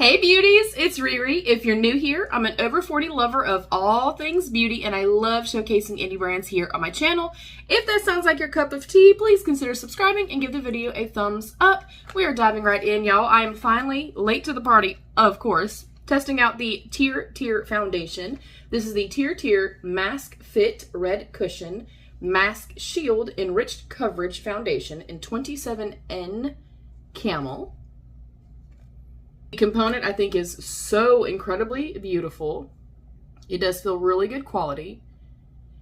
Hey beauties, it's Riri. If you're new here, I'm an over 40 lover of all things beauty and I love showcasing indie brands here on my channel. If that sounds like your cup of tea, please consider subscribing and give the video a thumbs up. We are diving right in, y'all. I am finally late to the party, of course, testing out the Tirtir foundation. This is the Tirtir Mask Fit Red Cushion Mask Shield Enriched Coverage Foundation in 27N Camel. The component I think is so incredibly beautiful. It does feel really good quality.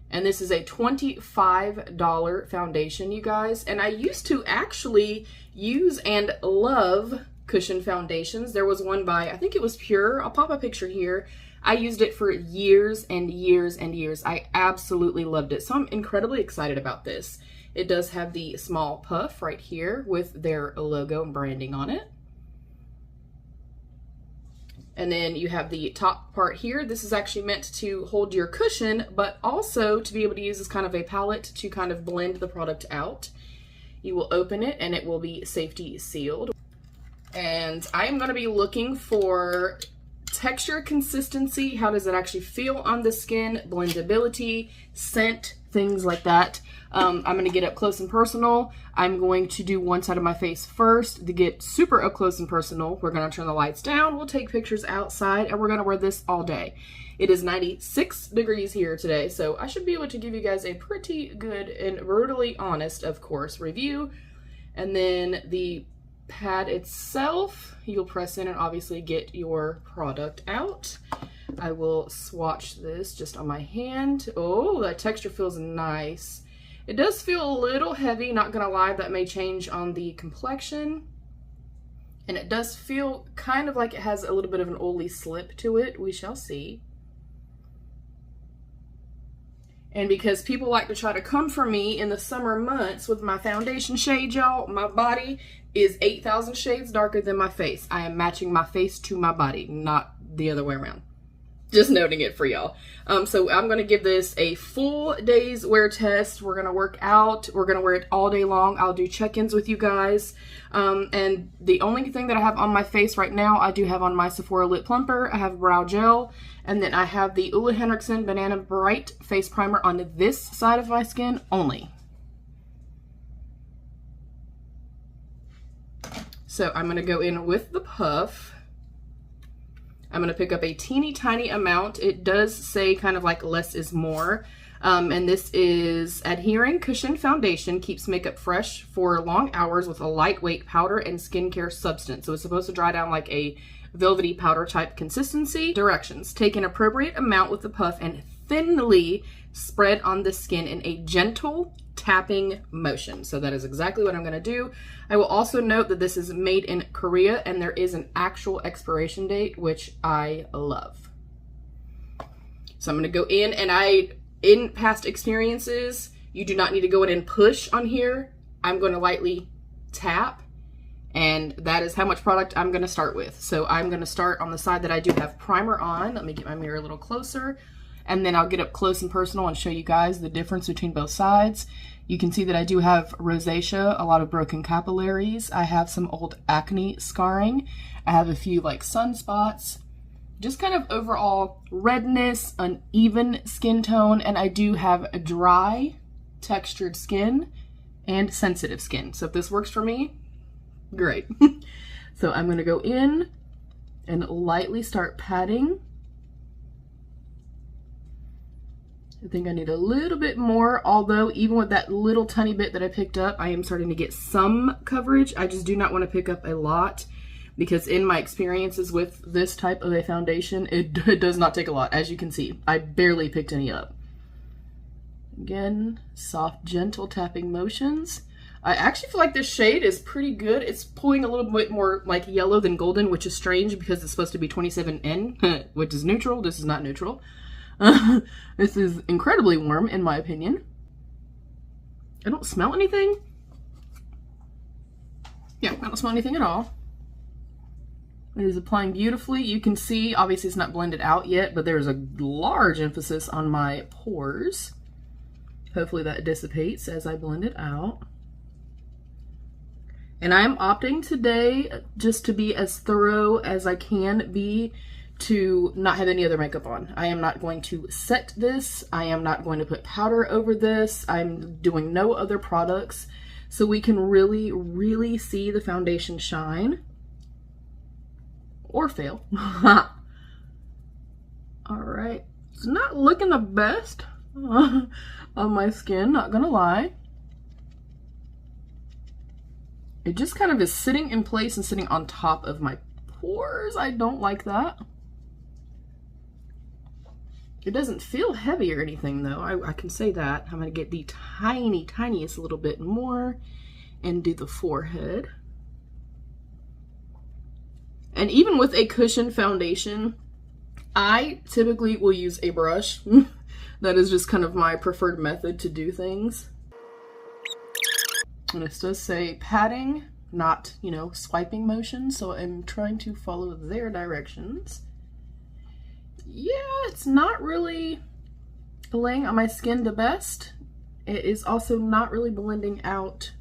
And this is a $25 foundation, you guys. And I used to actually use and love cushion foundations. There was one by, I think it was Pure. I'll pop a picture here. I used it for years and years and years. I absolutely loved it. So I'm incredibly excited about this. It does have the small puff right here with their logo and branding on it. And then you have the top part here. This is actually meant to hold your cushion, but also to be able to use as kind of a palette to kind of blend the product out. You will open it and it will be safety sealed. And I am gonna be looking for texture consistency. How does it actually feel on the skin? Blendability, scent, things like that. I'm going to get up close and personal. I'm going to do one side of my face first to get super up close and personal. We're going to turn the lights down. We'll take pictures outside and we're going to wear this all day. It is 96 degrees here today, so I should be able to give you guys a pretty good and brutally honest, of course, review. And then the pad itself, you'll press in and obviously get your product out. I will swatch this just on my hand. Oh, that texture feels nice. It does feel a little heavy, not gonna lie, that may change on the complexion. And it does feel kind of like it has a little bit of an oily slip to it. We shall see. And because people like to try to come for me in the summer months with my foundation shade, y'all, my body is 8,000 shades darker than my face. I am matching my face to my body, not the other way around. Just noting it for y'all. So I'm going to give this a full day's wear test. We're going to work out. We're going to wear it all day long. I'll do check-ins with you guys. And the only thing that I have on my face right now, I do have on my Sephora Lip Plumper. I have brow gel. And then I have the Ole Henriksen Banana Bright Face Primer on this side of my skin only. So I'm going to go in with the puff. I'm going to pick up a teeny tiny amount. It does say kind of like less is more. And this is Adhering Cushion Foundation. Keeps makeup fresh for long hours with a lightweight powder and skincare substance. So it's supposed to dry down like a velvety powder type consistency. Directions. Take an appropriate amount with the puff and thinly spread on the skin in a gentle tapping motion. So that is exactly what I'm going to do. I will also note that this is made in Korea and there is an actual expiration date, which I love. So I'm going to go in, and in past experiences, you do not need to go in and push on here. I'm going to lightly tap, and that is how much product I'm going to start with. So I'm going to start on the side that I do have primer on. Let me get my mirror a little closer. And then I'll get up close and personal and show you guys the difference between both sides. You can see that I do have rosacea, a lot of broken capillaries. I have some old acne scarring. I have a few like sunspots, just kind of overall redness, uneven skin tone. And I do have a dry textured skin and sensitive skin. So if this works for me, great. So I'm gonna go in and lightly start patting. I think I need a little bit more, although even with that little tiny bit that I picked up, I am starting to get some coverage. I just do not want to pick up a lot because in my experiences with this type of a foundation, it does not take a lot. As you can see, I barely picked any up. Again, soft, gentle tapping motions. I actually feel like this shade is pretty good. It's pulling a little bit more like yellow than golden, which is strange because it's supposed to be 27N, which is neutral. This is not neutral. This is incredibly warm in my opinion. I don't smell anything. Yeah, I don't smell anything at all. It is applying beautifully. You can see, obviously it's not blended out yet, but there's a large emphasis on my pores. Hopefully that dissipates as I blend it out. And I'm opting today just to be as thorough as I can be to not have any other makeup on. I am not going to set this. I am not going to put powder over this. I'm doing no other products so we can really, really see the foundation shine or fail. All right, it's not looking the best on my skin, not gonna lie. It just kind of is sitting in place and sitting on top of my pores. I don't like that. It doesn't feel heavy or anything though, I can say that. I'm gonna get the tiniest little bit more and do the forehead. And even with a cushion foundation, I typically will use a brush. That is just kind of my preferred method to do things. And this does say patting, not, you know, swiping motion, so I'm trying to follow their directions. Yeah, it's not really laying on my skin the best. It is also not really blending out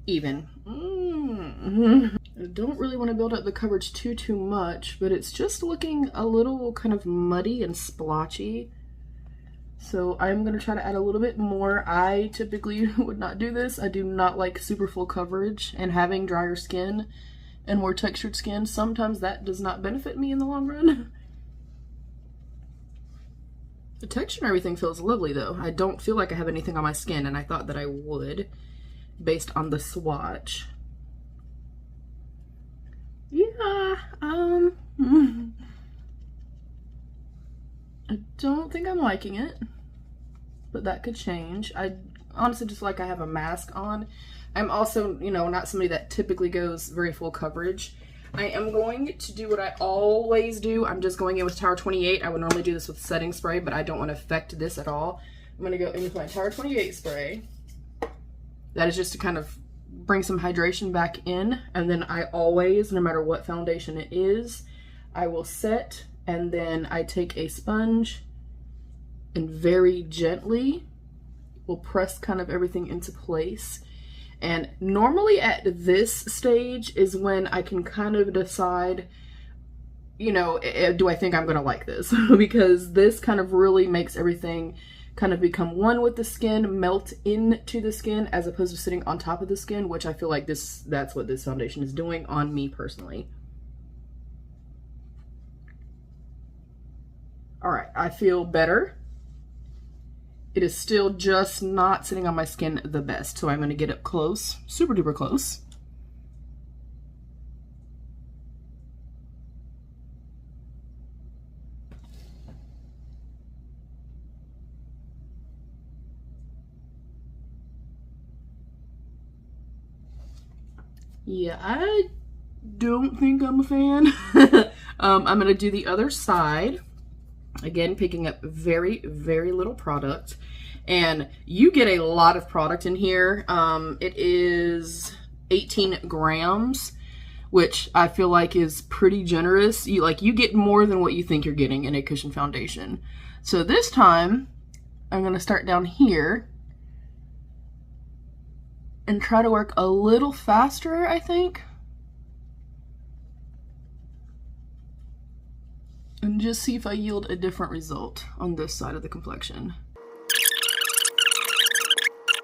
even. I don't really want to build up the coverage too much, but it's just looking a little kind of muddy and splotchy. So I'm going to try to add a little bit more. I typically would not do this. I do not like super full coverage, and having drier skin and more textured skin, sometimes that does not benefit me in the long run. The texture and everything feels lovely though. I don't feel like I have anything on my skin, and I thought that I would based on the swatch. Yeah, I don't think I'm liking it, but that could change. I honestly just like I have a mask on. I'm also, you know, not somebody that typically goes very full coverage. I am going to do what I always do. I'm just going in with Tower 28. I would normally do this with setting spray, but I don't want to affect this at all. I'm going to go in with my Tower 28 spray. That is just to kind of bring some hydration back in, and then I always, no matter what foundation it is, I will set, and then I take a sponge and very gently will press kind of everything into place. And normally at this stage is when I can kind of decide, you know, do I think I'm gonna like this? Because this kind of really makes everything kind of become one with the skin, melt into the skin, as opposed to sitting on top of the skin, which I feel like that's what this foundation is doing on me personally. All right, I feel better. It is still just not sitting on my skin the best, so I'm gonna get up close, super duper close. Yeah, I don't think I'm a fan. I'm gonna do the other side. Again, picking up very little product. And you get a lot of product in here. It is 18 grams, which I feel like is pretty generous. You get more than what you think you're getting in a cushion foundation. So this time, I'm gonna start down here and try to work a little faster, I think. And just see if I yield a different result on this side of the complexion.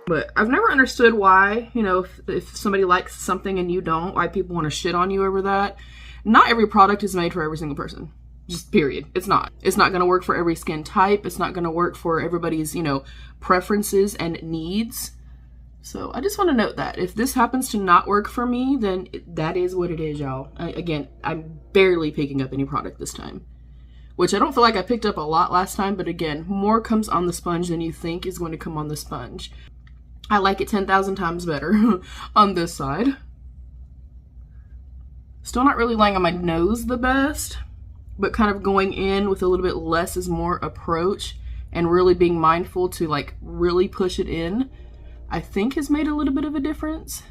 But I've never understood why, you know, if somebody likes something and you don't, why people want to shit on you over that. Not every product is made for every single person. Just period. It's not. It's not going to work for every skin type. It's not going to work for everybody's, you know, preferences and needs. So I just want to note that if this happens to not work for me, then that is what it is, y'all. Again, I'm barely picking up any product this time, which I don't feel like I picked up a lot last time, but again, more comes on the sponge than you think is going to come on the sponge. I like it 10,000 times better on this side. Still not really laying on my nose the best, but kind of going in with a little bit less is more approach and really being mindful to like really push it in, I think has made a little bit of a difference.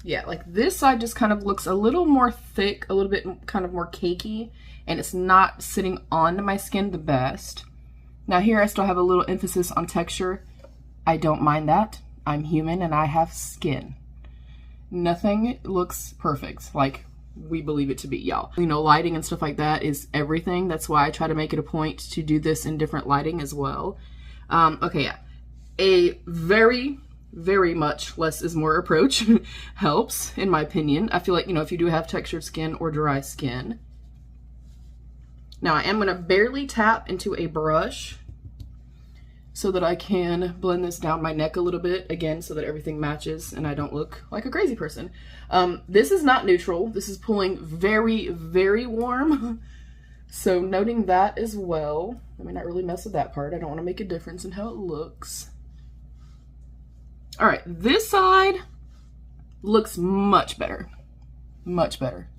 Yeah, like this side just kind of looks a little more thick, a little bit kind of more cakey, and it's not sitting on my skin the best. Now here I still have a little emphasis on texture. I don't mind that. I'm human and I have skin. Nothing looks perfect like we believe it to be, y'all. You know, lighting and stuff like that is everything. That's why I try to make it a point to do this in different lighting as well. Okay, yeah. A very, very much less is more approach helps, in my opinion. I feel like, you know, if you do have textured skin or dry skin. Now I am going to barely tap into a brush so that I can blend this down my neck a little bit, again, so that everything matches and I don't look like a crazy person. This is not neutral. This is pulling very, very warm. So noting that as well. Let me not really mess with that part. I don't want to make a difference in how it looks. All right, this side looks much better. Much better.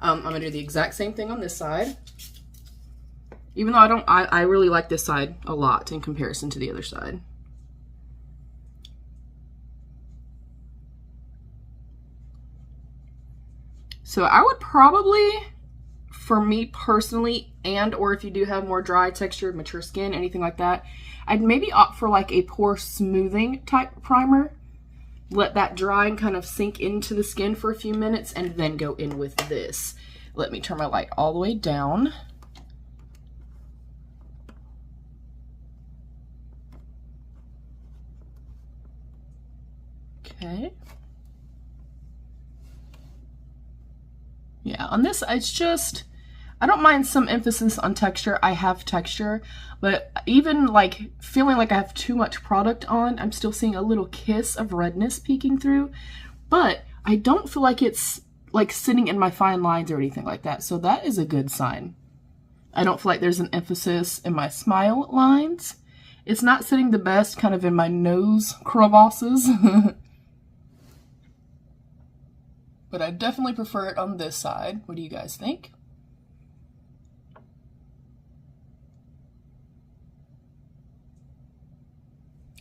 I'm gonna do the exact same thing on this side. Even though I really like this side a lot in comparison to the other side. So I would probably, for me personally, and or if you do have more dry textured, mature skin, anything like that, I'd maybe opt for like a pore smoothing type primer. Let that dry and kind of sink into the skin for a few minutes and then go in with this. Let me turn my light all the way down. Okay. Yeah, on this, it's just, I don't mind some emphasis on texture. I have texture, but even like feeling like I have too much product on, I'm still seeing a little kiss of redness peeking through, but I don't feel like it's like sitting in my fine lines or anything like that. So that is a good sign. I don't feel like there's an emphasis in my smile lines. It's not sitting the best kind of in my nose crevasses. But I definitely prefer it on this side. What do you guys think?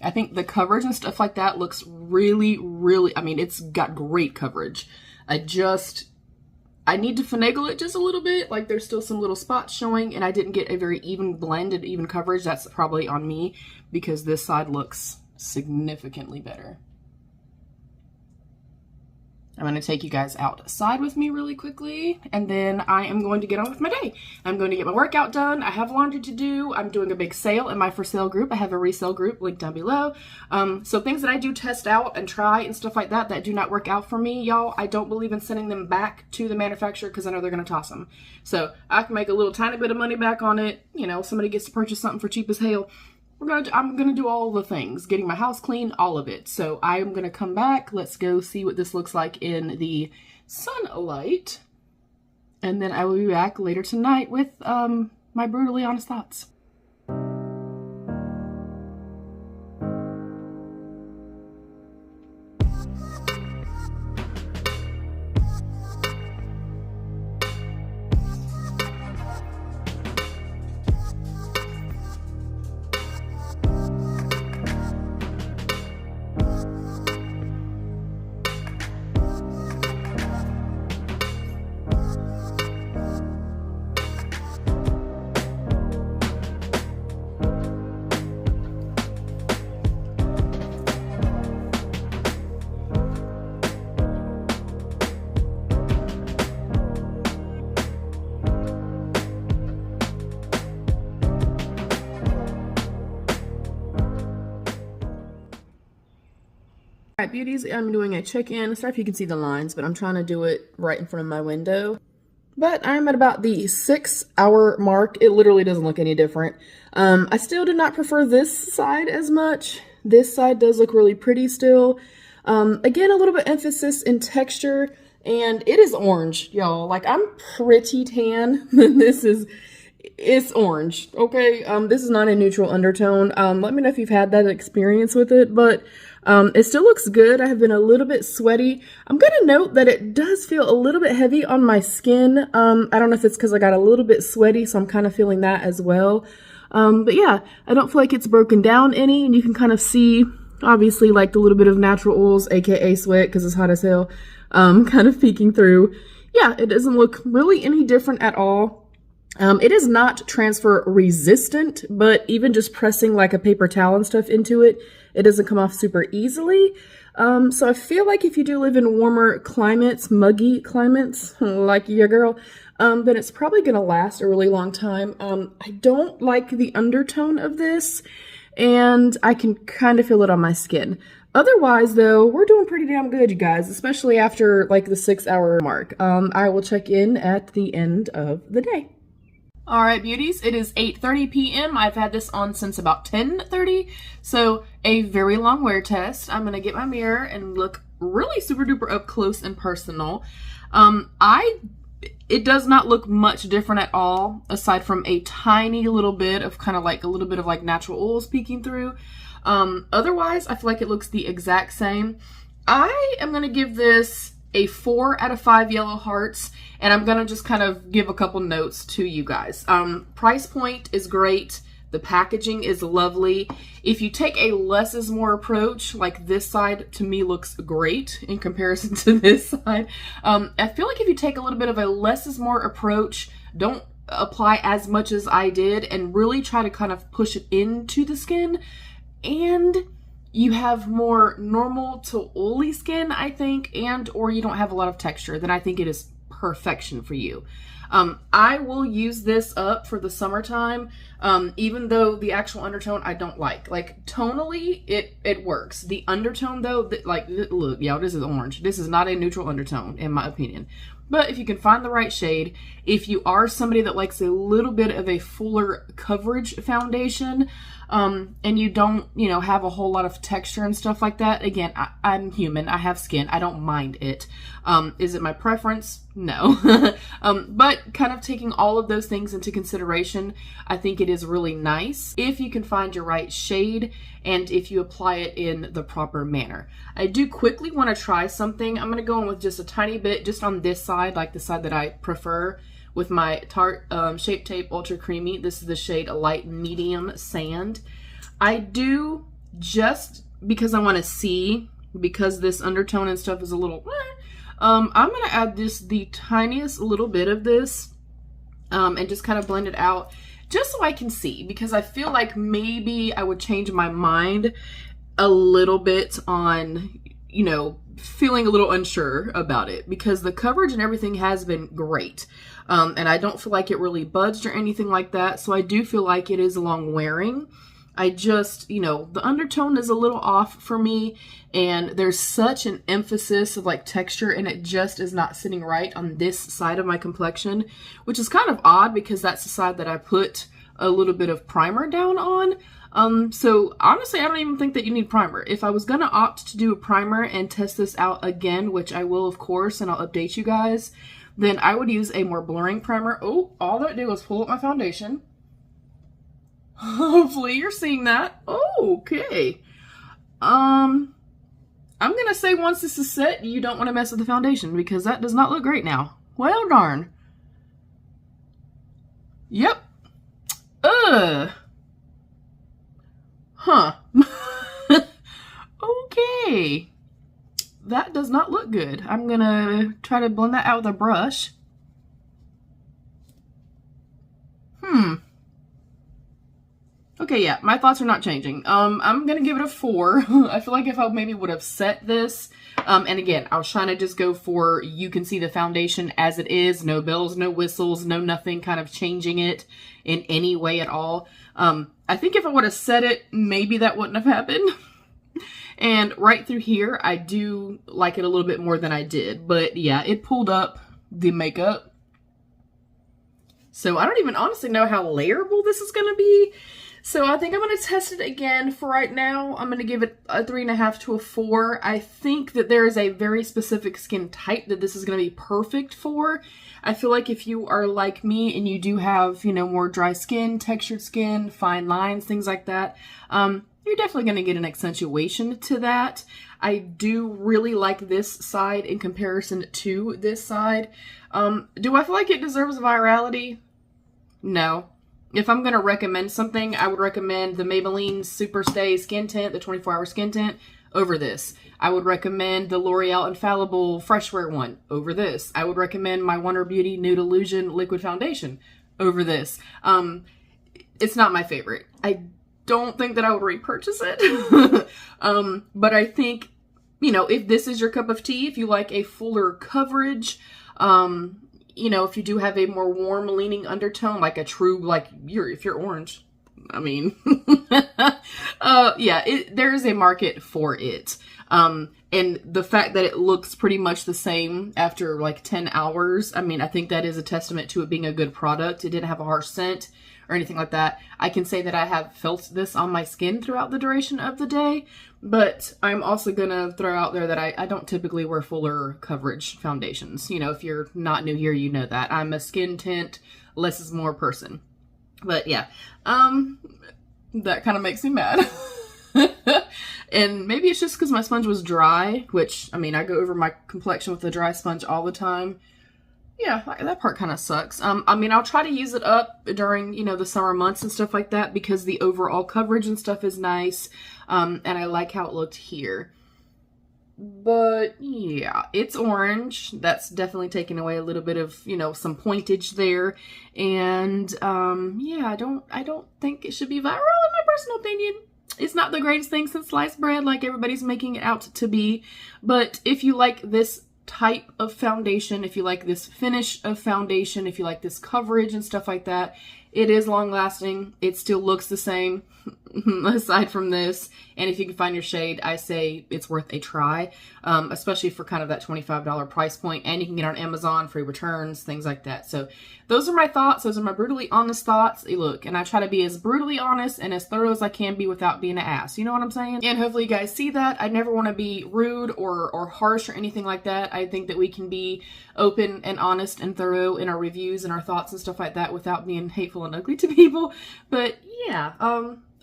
I think the coverage and stuff like that looks really, really, I mean, it's got great coverage. I need to finagle it just a little bit. Like there's still some little spots showing and I didn't get a very even blend and even coverage. That's probably on me because this side looks significantly better. I'm going to take you guys outside with me really quickly, and then I am going to get on with my day. I'm going to get my workout done. I have laundry to do. I'm doing a big sale in my for sale group. I have a resale group linked down below. So things that I do test out and try and stuff like that that do not work out for me, y'all, I don't believe in sending them back to the manufacturer because I know they're going to toss them. So I can make a little tiny bit of money back on it. You know, somebody gets to purchase something for cheap as hell. I'm gonna do all the things, getting my house clean, all of it. So I'm gonna come back. Let's go see what this looks like in the sunlight, and then I will be back later tonight with my brutally honest thoughts. Alright, beauties, I'm doing a check-in. Sorry if you can see the lines, but I'm trying to do it right in front of my window. But I'm at about the 6-hour mark. It literally doesn't look any different. I still do not prefer this side as much. This side does look really pretty still. Again, a little bit emphasis in texture, and it is orange, y'all. Like, I'm pretty tan. It's orange, okay? This is not a neutral undertone. Let me know if you've had that experience with it, but it still looks good. I have been a little bit sweaty. I'm gonna note that it does feel a little bit heavy on my skin. I don't know if it's because I got a little bit sweaty, so I'm kind of feeling that as well. But yeah, I don't feel like it's broken down any, and you can kind of see, obviously, like the little bit of natural oils, aka sweat, because it's hot as hell, kind of peeking through. Yeah, it doesn't look really any different at all. It is not transfer resistant, but even just pressing like a paper towel and stuff into it, it doesn't come off super easily. So I feel like if you do live in warmer climates, muggy climates, like your girl, then it's probably going to last a really long time. I don't like the undertone of this, and I can kind of feel it on my skin. Otherwise, though, we're doing pretty damn good, you guys, especially after like the 6-hour mark. I will check in at the end of the day. All right, beauties, it is 8:30 p.m. I've had this on since about 10:30, so a very long wear test. I'm going to get my mirror and look really super duper up close and personal. It does not look much different at all, aside from a tiny little bit of kind of like a little bit of like natural oils peeking through. Otherwise, I feel like it looks the exact same. I am going to give this a 4 out of 5 yellow hearts, and I'm gonna just kind of give a couple notes to you guys. Price point is great. The packaging is lovely. If you take a less is more approach, like this side to me looks great in comparison to this side. I feel like if you take a little bit of a less is more approach, don't apply as much as I did, and really try to kind of push it into the skin, and you have more normal to oily skin, I think, and or you don't have a lot of texture, then I think it is perfection for you. I will use this up for the summertime, even though the actual undertone I don't like. Like, tonally, it works. The undertone, though, like, look, y'all, this is orange. This is not a neutral undertone, in my opinion. But if you can find the right shade, if you are somebody that likes a little bit of a fuller coverage foundation, and you don't, you know, have a whole lot of texture and stuff like that, again, I'm human, I have skin, I don't mind it. Is it my preference? No. But kind of taking all of those things into consideration, I think it is really nice if you can find your right shade and if you apply it in the proper manner. I do quickly want to try something. I'm going to go in with just a tiny bit, just on this side, like the side that I prefer, with my Tarte Shape Tape Ultra Creamy. This is the shade Light Medium Sand. I do, just because I want to see, because this undertone and stuff is a little, I'm going to add just the tiniest little bit of this, and just kind of blend it out, just so I can see, because I feel like maybe I would change my mind a little bit on, you know, feeling a little unsure about it, because the coverage and everything has been great. And I don't feel like it really budged or anything like that. So I do feel like it is long wearing. I just, you know, the undertone is a little off for me, and there's such an emphasis of like texture, and it just is not sitting right on this side of my complexion, which is kind of odd because that's the side that I put a little bit of primer down on. So honestly, I don't even think that you need primer. If I was going to opt to do a primer and test this out again, which I will, of course, and I'll update you guys, then I would use a more blurring primer. Oh, all that did was pull up my foundation. Hopefully you're seeing that. Oh, okay. I'm going to say once this is set, you don't want to mess with the foundation, because that does not look great now. Well, darn. Yep. Huh. Okay. That does not look good. I'm gonna try to blend that out with a brush. Okay, yeah, my thoughts are not changing. I'm gonna give it a 4. I feel like if I maybe would have set this, and again, I was trying to just go for, you can see the foundation as it is, no bells, no whistles, no nothing kind of changing it in any way at all. I think if I would have set it, maybe that wouldn't have happened. And right through here, I do like it a little bit more than I did. But yeah, it pulled up the makeup. So I don't even honestly know how layerable this is going to be. So I think I'm going to test it again. For right now, I'm going to give it a 3.5 to a 4. I think that there is a very specific skin type that this is going to be perfect for. I feel like if you are like me and you do have, you know, more dry skin, textured skin, fine lines, things like that, you're definitely going to get an accentuation to that. I do really like this side in comparison to this side. Do I feel like it deserves virality? No. If I'm going to recommend something, I would recommend the Maybelline Super Stay Skin Tint, the 24-hour skin tint, over this. I would recommend the L'Oreal Infallible Fresh Wear one over this. I would recommend my Wonder Beauty Nude Illusion Liquid Foundation over this. It's not my favorite. I don't think that I would repurchase it. But I think, you know, if this is your cup of tea, if you like a fuller coverage, you know, if you do have a more warm leaning undertone, like a true, like if you're orange, I mean, yeah, there is a market for it. And the fact that it looks pretty much the same after like 10 hours, I mean, I think that is a testament to it being a good product. It didn't have a harsh scent or anything like that. I can say that I have felt this on my skin throughout the duration of the day, but I'm also gonna throw out there that I don't typically wear fuller coverage foundations. You know, if you're not new here, you know that. I'm a skin tint, less is more person. But yeah, that kind of makes me mad. And maybe it's just because my sponge was dry, which, I mean, I go over my complexion with a dry sponge all the time. Yeah, that part kind of sucks. I mean, I'll try to use it up during, you know, the summer months and stuff like that because the overall coverage and stuff is nice. And I like how it looked here. But yeah, it's orange. That's definitely taking away a little bit of, you know, some pointage there. And yeah, I don't think it should be viral in my personal opinion. It's not the greatest thing since sliced bread like everybody's making it out to be. But if you like this type of foundation, if you like this finish of foundation, if you like this coverage and stuff like that, it is long lasting. It still looks the same aside from this. And if you can find your shade, I say it's worth a try, especially for kind of that $25 price point. And you can get on Amazon, free returns, things like that. So those are my thoughts. Those are my brutally honest thoughts. Look, and I try to be as brutally honest and as thorough as I can be without being an ass. You know what I'm saying? And hopefully you guys see that. I never want to be rude or harsh or anything like that. I think that we can be open and honest and thorough in our reviews and our thoughts and stuff like that without being hateful and ugly to people. But yeah,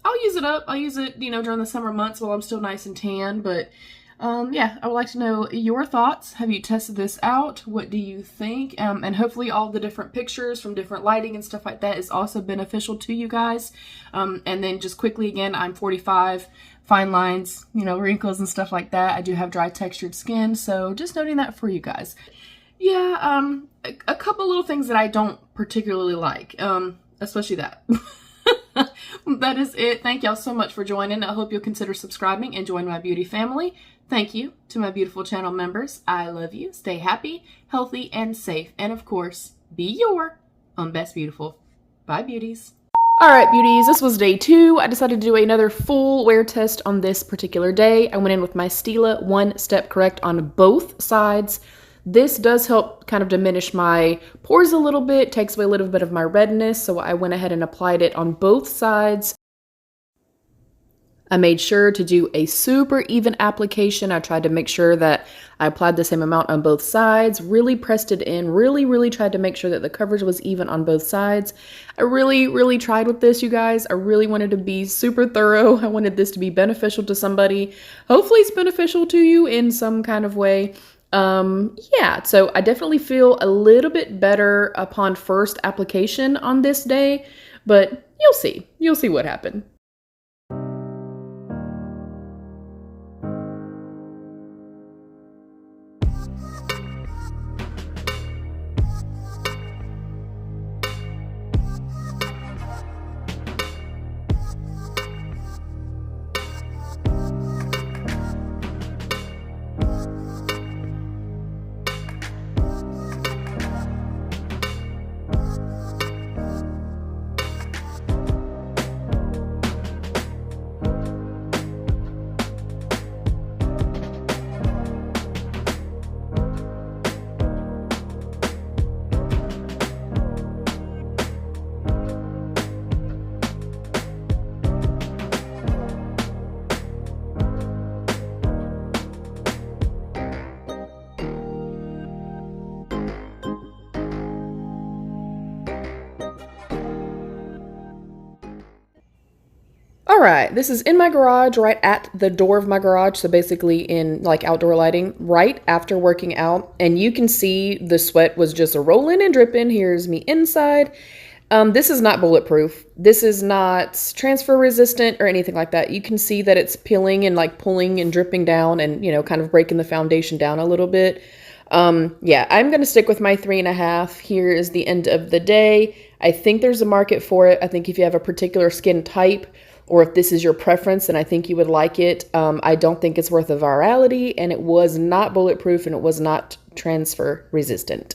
I'll use it up. I'll use it, you know, during the summer months while I'm still nice and tan. But yeah, I would like to know your thoughts. Have you tested this out? What do you think? And hopefully all the different pictures from different lighting and stuff like that is also beneficial to you guys. And then just quickly again, I'm 45, fine lines, you know, wrinkles and stuff like that. I do have dry textured skin, so just noting that for you guys. Yeah, a couple little things that I don't particularly like, especially that. That is it. Thank y'all so much for joining. I hope you'll consider subscribing and join my beauty family. Thank you to my beautiful channel members. I love you. Stay happy, healthy, and safe. And of course, be your own best beautiful. Bye, beauties. All right, beauties, this was day 2. I decided to do another full wear test on this particular day. I went in with my Stila 1 Step Correct on both sides. This does help kind of diminish my pores a little bit, takes away a little bit of my redness, so I went ahead and applied it on both sides. I made sure to do a super even application. I tried to make sure that I applied the same amount on both sides, really pressed it in, really tried to make sure that the coverage was even on both sides. I really tried with this, you guys. I really wanted to be super thorough. I wanted this to be beneficial to somebody. Hopefully it's beneficial to you in some kind of way. Yeah, so I definitely feel a little bit better upon first application on this day, but you'll see what happened. Alright, this is in my garage, right at the door of my garage, so basically in like outdoor lighting, right after working out, and you can see the sweat was just a rolling and dripping. Here's me inside. This is not bulletproof. This is not transfer resistant or anything like that. You can see that it's peeling and like pulling and dripping down and, you know, kind of breaking the foundation down a little bit. Yeah, I'm going to stick with my 3.5. Here is the end of the day. I think there's a market for it. I think if you have a particular skin type, or if this is your preference, then I think you would like it. I don't think it's worth the virality, and it was not bulletproof, and it was not transfer resistant.